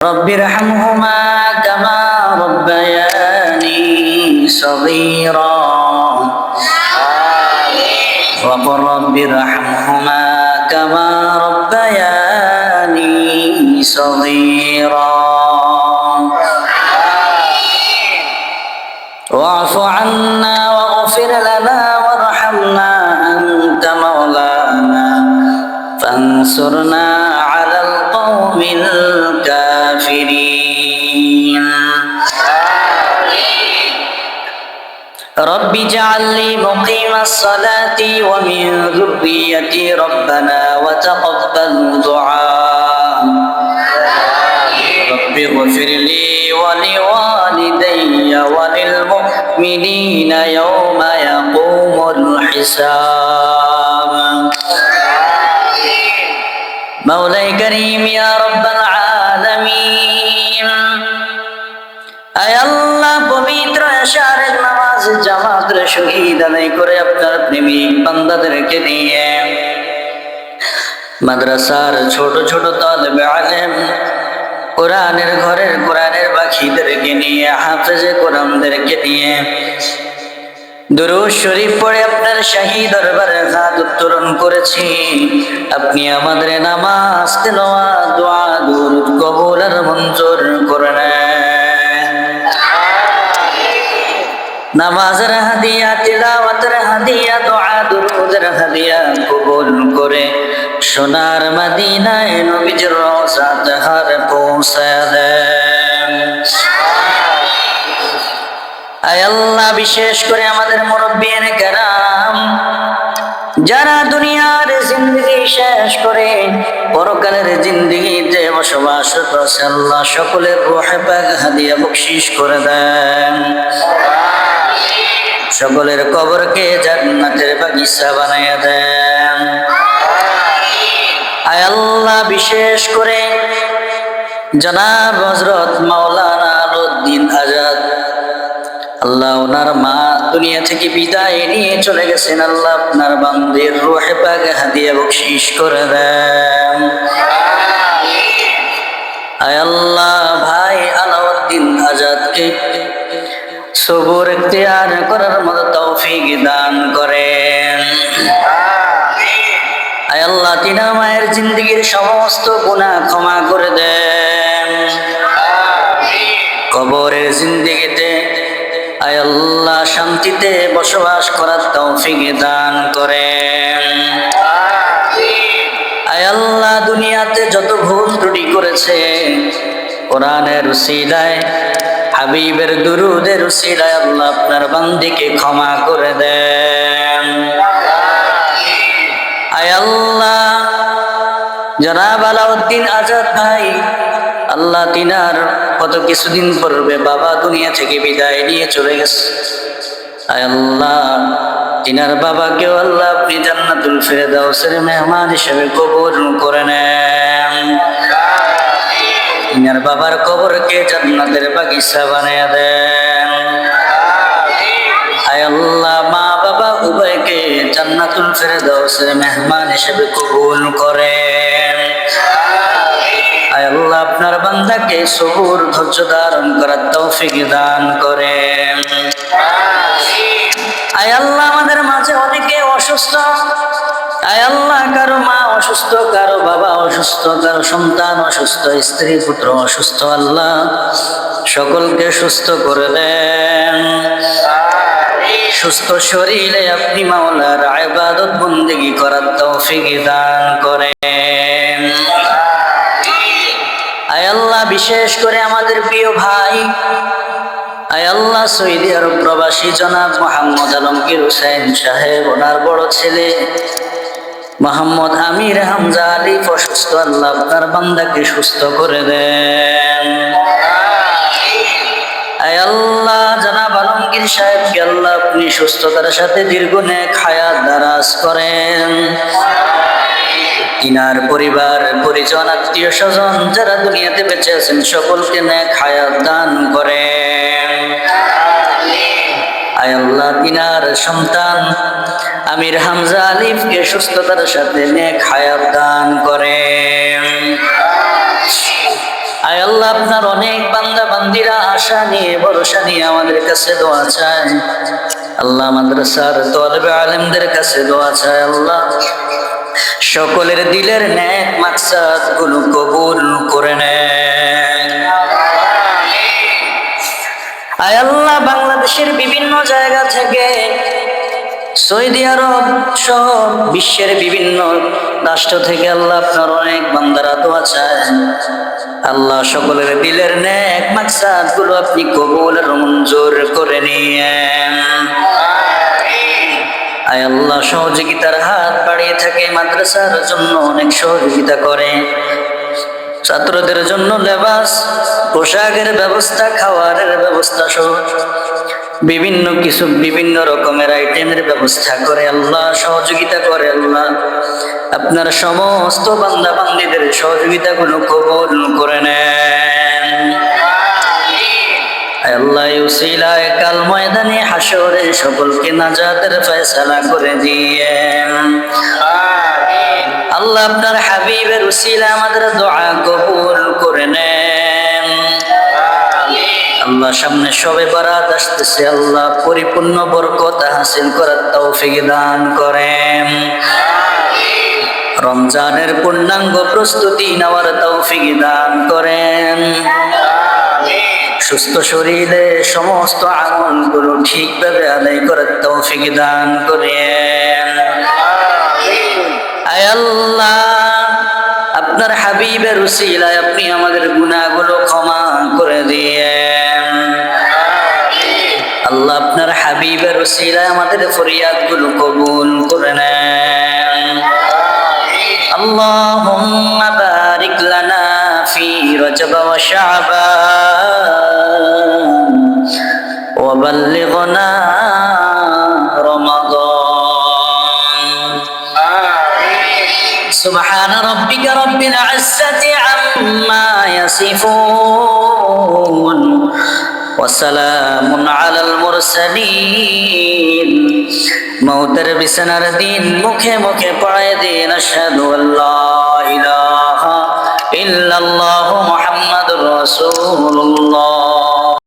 رب ارحمهما كما ربياني صغيرا وقل رب ارحمهما كما ربياني صغيرا واعف عنا واغفر لنا وارحمنا أنت مولانا فانصرنا على القوم الكافرين رب اجعل لي مقيم الصلاة ومن ذريتي ربنا وتقبل دعاء رب اغفر لي ولوالدي وللمؤمنين يوم يقوم الحساب مولاي كريم يا رب العالمين আয় আল্লাহ পবিত্র এশারের নামাজ জামাতের শহীদ আদায় করে আপনার প্রেমিক বান্দাদেরকে নিয়ে মাদ্রাসার ছোট ছোট তালেবে আলেম কোরআনের ঘরের কোরআনের পাখিদেরকে নিয়ে হাফেজে কোরআনদেরকে নিয়ে দুরূদ শরীফ পড়ে আপনার শাহী দরবারে হাত উত্তোলন করেছি। আপনি আমাদের নামাজ তিলাওয়াত দোয়া দুরূদ কবুল আর মঞ্জুর করে নেন। নামাজের হাদিয়া তিলাওয়াতের হাদিয়া দোয়া দুরূদের হাদিয়া কবুল করে সোনার মদিনায় নবীজির রওজা তাহার পৌঁছায় দেন। আয় আল্লাহ বিশেষ করে আমাদের মুরব্বিয়ান কেরাম যারা দুনিয়ার জিন্দগি শেষ করে পরকালের জিন্দগিতে বসবাস করছে আল্লাহ সকলের রূহে পাক হাদিয়া বকশিশ করে দেন। সকলের কবরকে জান্নাতের বাগিচা বানাইয়া দেন। আয় আল্লাহ বিশেষ করে জনাব হযরত মাওলানা আলাউদ্দিন আজাদ আল্লাহ ওনার মা দুনিয়া থেকে বিদায় নিয়ে চলে গেছেন। আল্লাহ আপনার বান্দির রূহে পাক হাদিয়া বকশিশ করে দেন। আয় আল্লাহ ভাই আলাউদ্দিন আজাদকে সবুর ইখতিয়ার করার মতো তৌফিক দান করেন। আয় আল্লাহ তিনার মায়ের জিন্দগির সমস্ত গুনাহ ক্ষমা করে দেন। কবরের জিন্দগিতে আয় আল্লাহ শান্তিতে বসবাস করার তৌফিক দান করেন। আয় আল্লাহ দুনিয়াতে যত ভুল ত্রুটি করেছে কোরআনের উসিলায় হাবিবের দুরূদের উসিলায় আল্লাহ আপনার বান্দিকে ক্ষমা করে দেন। আয় আল্লাহ জনাব আলাউদ্দিন আজাদ ভাই আল্লাহ তিনার কত কিছুদিন পূর্বে বাবা দুনিয়া থেকে বিদায় নিয়ে চলে গেছে। আয় আল্লাহ তিনার বাবাকেও আল্লাহ আপনি জান্নাতুল ফিরদাউসের মেহমান হিসেবে কবুল করে নেন। তিনার বাবার কবরকে জান্নাতের বাগিচা বানিয়ে দেন। আয় আল্লাহ মা বাবা উভয়কে জান্নাতুল ফিরদাউসের মেহমান হিসেবে কবুল করেন। আয় আল্লাহ আপনার বান্দাকে সবুর ধৈর্য ধারণ করার তৌফিক দান করেন। আয় আল্লাহ আমাদের মাঝে অনেকে অসুস্থ। আয় আল্লাহ কারো মা অসুস্থ, কারো বাবা অসুস্থ, কারো সন্তান অসুস্থ, স্ত্রী পুত্র অসুস্থ। আল্লাহ সকলকে সুস্থ করে দেন। সুস্থ শরীরে আপনি মাওলার ইবাদত বন্দেগী করার তৌফিক দান করেন। আয় আল্লাহ বিশেষ করে আমাদের প্রিয় ভাই আয় আল্লাহ সৌদি আরব প্রবাসী জনাব মোহাম্মদ আলমগীর হুসাইন সাহেব ওনার বড় ছেলে মোহাম্মদ আমির হামজা আলিফ অসুস্থ। আল্লাহ আপনার বান্দাকে সুস্থ করে দেন। আয় আল্লাহ জনাব আলমগীর সাহেবকে আল্লাহ আপনি সুস্থতার সাথে দীর্ঘ নেক হায়াত দারাজ করেন। তিনার পরিবার পরিজন আত্মীয় স্বজন যারা দুনিয়াতে বেঁচে আছেন সকলকে নেক হায়াত দান করেন। আয় আল্লাহ তিনার সন্তান আমির হামজা আলিফকে সুস্থতার সাথে নেক হায়াত দান করেন। আয় আল্লাহ, আপনার অনেক বান্দা বান্দিরা আশা নিয়ে ভরসা নিয়ে আমাদের কাছে দোয়া চায়। আল্লাহ, মাদ্রাসার তালেবে আলেমদের কাছে দোয়া চায়। আল্লাহ, সকলের দিলের নেক মাকসাদ গুলো কবুল করে নেন। আয় আল্লাহ, বাংলাদেশের বিভিন্ন জায়গা থেকে, সৌদি আরব সহ বিশ্বের বিভিন্ন রাষ্ট্র থেকে আল্লাহ আপনার অনেক বান্দারা দোয়া চায়। আল্লাহ, সকলের দিলের নেক মাকসাদ গুলো আপনি কবুল আর মঞ্জুর করে নিয়েন। আয় আল্লাহ, সহযোগিতার হাত বাড়িয়ে থাকে, মাদ্রাসার জন্য অনেক সহযোগিতা করে, ছাত্রদের জন্য লেবাস পোশাকের ব্যবস্থা, খাওয়ারের ব্যবস্থা সহ বিভিন্ন রকমের আইটেমের ব্যবস্থা করে। আল্লাহ, সহযোগিতা করে। আল্লাহ, আপনার সমস্ত বান্দা বান্দীদের সহযোগিতা গুলো কবুল করে নেন। আল্লাহ, উসিলায় কাল ময়দানে হাসরে সকলকে নাজাতের ফয়সালা করে দিয়েন। আল্লাহ, আপনার হাবিবের উসিলা আমাদের দোয়া কবুল করে নেন। আল্লাহ, সামনে শবে বারাত আসতেছে, আল্লাহ পরিপূর্ণ বরকত হাসিল করার তৌফিক দান করেন। রমজানের পূর্ণাঙ্গ প্রস্তুতি নেওয়ার তৌফিক দান করেন। সুস্থ শরীরে সমস্ত আমলগুলো ঠিকভাবে আদায় করার তৌফিক দান করেন। আয় আল্লাহ, আপনার হাবিবের উসিলায় আপনি আমাদের গুনাহগুলো ক্ষমা করে দিয়েন। আল্লাহ, আপনার হাবিবের উসিলায় আমাদের ফরিয়াদগুলো কবুল করে নেন। আল্লাহুম্মা বারিক লানা ফি রজব ওয়া শাবান ওয়া বাল্লিগনা রমাদান। সুবহান রাব্বিকা রাব্বিল ইজ্জাতি আম্মা ইয়াসিফুন ওয়া সালামুন আলাল মুরসালিন। মৌতের বিছানার দিন মুখে মুখে পড়ায় দিন আশহাদু আল্লা ইলাহা ইল্লাল্লাহু মুহাম্মাদুর রাসূলুল্লাহ।